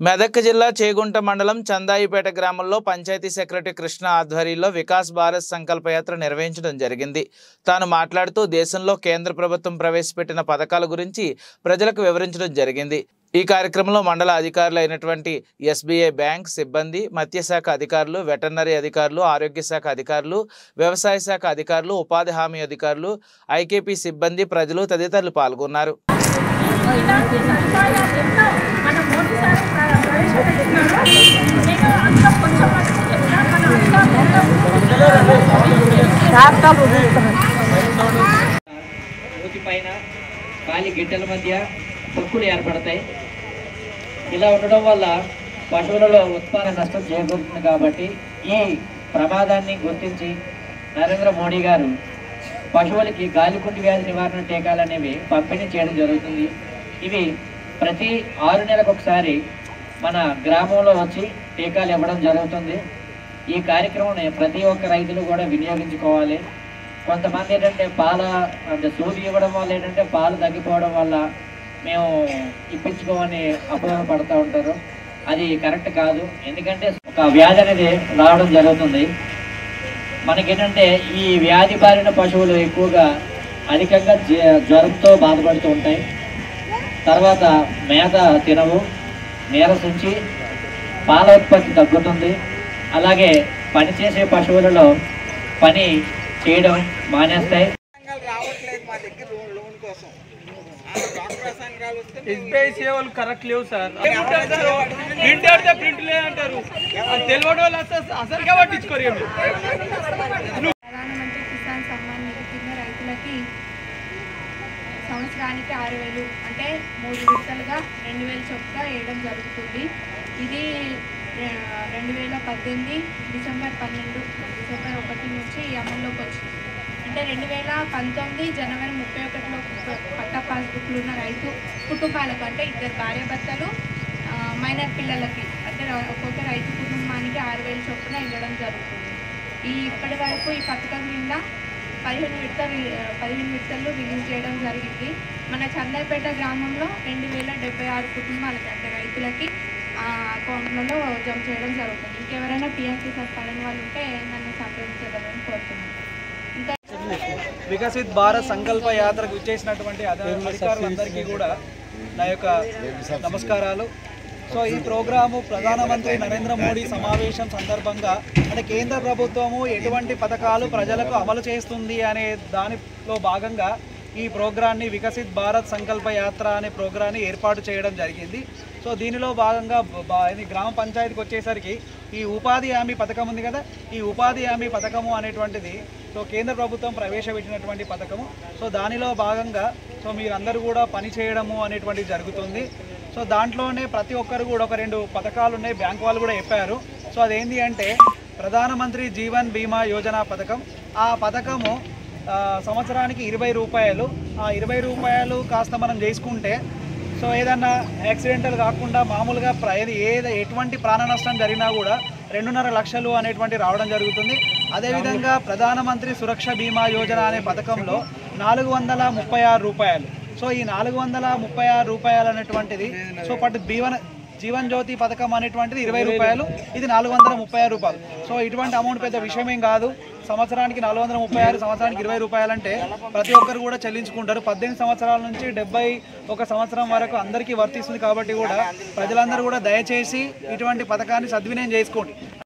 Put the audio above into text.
మెదక్ జిల్లా చేగుంట మండలం చందాయిపేట గ్రామంలో పంచాయతీ సెక్రటరీ కృష్ణ ఆధ్వర్యంలో వికాస్ భారత్ సంకల్పయాత్ర నిర్వహించడం జరిగింది. తాను మాట్లాడుతూ దేశంలో కేంద్ర ప్రభుత్వం ప్రవేశపెట్టిన పథకాల గురించి ప్రజలకు వివరించడం జరిగింది. ఈ కార్యక్రమంలో మండల అధికారులు అయినటువంటి ఎస్బీఐ బ్యాంక్ సిబ్బంది, మత్స్యశాఖ అధికారులు, వెటర్నరీ అధికారులు, ఆరోగ్య శాఖ అధికారులు, వ్యవసాయ శాఖ అధికారులు, ఉపాధి హామీ అధికారులు, ఐకేపీ సిబ్బంది, ప్రజలు తదితరులు పాల్గొన్నారు. మూతి పైన కాలి గిడ్డల మధ్య పొక్కులు ఏర్పడతాయి. ఇలా ఉండడం వల్ల పశువులలో ఉత్పాదన నష్టం చేకూరుతుంది. కాబట్టి ఈ ప్రమాదాన్ని గుర్తించి నరేంద్ర మోడీ గారు పశువులకి గాలికుంటి వ్యాధి నివారణ టీకాలు అనేవి పంపిణీ చేయడం జరుగుతుంది. ఇవి ప్రతి 6 నెలలకు ఒకసారి మన గ్రామంలో వచ్చి టీకాలు ఇవ్వడం జరుగుతుంది. ఈ కార్యక్రమాన్ని ప్రతి ఒక్క రైతులు కూడా వినియోగించుకోవాలి. కొంతమంది ఏంటంటే సూది ఇవ్వడం వల్ల ఏంటంటే పాలు తగ్గిపోవడం వల్ల మేము ఇప్పించుకోమని అపోహపడుతూ ఉంటారు. అది కరెక్ట్ కాదు. ఎందుకంటే ఒక వ్యాధి అనేది రావడం జరుగుతుంది. మనకేంటంటే ఈ వ్యాధి బారిన పశువులు ఎక్కువగా అధికంగా జ్వరంతో బాధపడుతూ ఉంటాయి. తర్వాత మేత తినవు, నీరసించి పాల ఉత్పత్తి తగ్గుతుంది. అలాగే పనిచేసే పశువులలో పని చేయడం మానేస్తాయి. ఎస్బీఐ సేవలు కరెక్ట్ లేవు సార్. ప్రింట్ అంటే ప్రింట్ లేదంటారు. తెలియని వాళ్ళు అసలుగా పట్టించుకోరు. ప్రధానమంత్రి కిసాన్ సమ్మాన్ నిధి కింద రైతులకి సంవత్సరానికి 6,000 అంటే 3 విడతలుగా 2,000 చొప్పున వేయడం జరుగుతుంది. ఇది 2018 డిసెంబర్ 1 నుంచి అమల్లోకి వచ్చింది. అంటే 2019 జనవరి 31లో పట్టా పాస్బుక్లు ఉన్న రైతు కుటుంబాలకు అంటే 2 భార్యాభర్తలు మైనర్ పిల్లలకి అంటే ఒక్కొక్క రైతు కుటుంబానికి 6,000 చొప్పున ఇవ్వడం జరుగుతుంది. ఇప్పటి వరకు ఈ పథకం కింద 15 విడతలు రిలీజ్ చేయడం జరిగింది. మన చందాయిపేట గ్రామంలో 2,076 కుటుంబాలకి అంటే రైతులకి అకౌంట్లలో జమ చేయడం జరుగుతుంది. ఇంకెవరైనా పిఎం కిసాన్ పడని వాళ్ళు ఉంటే నన్ను సంప్రదించగలని కోరుతున్నాను. ఇంకా వికసిత్ భారత్ సంకల్ప యాత్రకు విచ్చేసినటువంటి అధికారులందరికీ కూడా నా యొక్క నమస్కారాలు. సో ఈ ప్రోగ్రాము ప్రధానమంత్రి నరేంద్ర మోడీ సమావేశం సందర్భంగా అంటే కేంద్ర ప్రభుత్వము ఎటువంటి పథకాలు ప్రజలకు అమలు చేస్తుంది అనే దానిలో భాగంగా ఈ ప్రోగ్రాన్ని వికసిత్ భారత్ సంకల్ప యాత్ర అనే ప్రోగ్రాన్ని ఏర్పాటు చేయడం జరిగింది. సో దీనిలో భాగంగా గ్రామ పంచాయతీకి వచ్చేసరికి ఈ ఉపాధి హామీ పథకం ఉంది కదా, ఈ ఉపాధి హామీ పథకము అనేటువంటిది సో కేంద్ర ప్రభుత్వం ప్రవేశపెట్టినటువంటి పథకము. సో దానిలో భాగంగా సో మీరందరూ కూడా పని చేయడము అనేటువంటిది జరుగుతుంది. సో దాంట్లోనే ప్రతి ఒక్కరు కూడా ఒక 2 పథకాలు ఉన్నాయి, బ్యాంక్ వాళ్ళు కూడా చెప్పారు. సో అదేంటి అంటే ప్రధానమంత్రి జీవన్ బీమా యోజన పథకం. ఆ పథకము సంవత్సరానికి 20 రూపాయలు. ఆ 20 రూపాయలు కాస్త మనం చేసుకుంటే సో ఏదన్నా యాక్సిడెంటల్ కాకుండా మామూలుగా ఎటువంటి ప్రాణ నష్టం జరిగినా కూడా 2.5 లక్షలు అనేటువంటి రావడం జరుగుతుంది. అదేవిధంగా ప్రధానమంత్రి సురక్ష బీమా యోజన అనే పథకంలో 436 రూపాయలు. సో ఈ 436 రూపాయలు అనేటువంటిది సో పట్టు జీవన్ జ్యోతి పథకం అనేటువంటిది 20 రూపాయలు, ఇది 436 రూపాయలు. సో ఇటువంటి అమౌంట్ పెద్ద విషయమేం కాదు. సంవత్సరానికి 436, సంవత్సరానికి 20 రూపాయలు అంటే ప్రతి ఒక్కరు కూడా చెల్లించుకుంటారు. 18 సంవత్సరాల నుంచి 71 సంవత్సరం వరకు అందరికీ వర్తిస్తుంది. కాబట్టి కూడా ప్రజలందరూ కూడా దయచేసి ఇటువంటి పథకాన్ని సద్వినియోగం చేసుకోండి.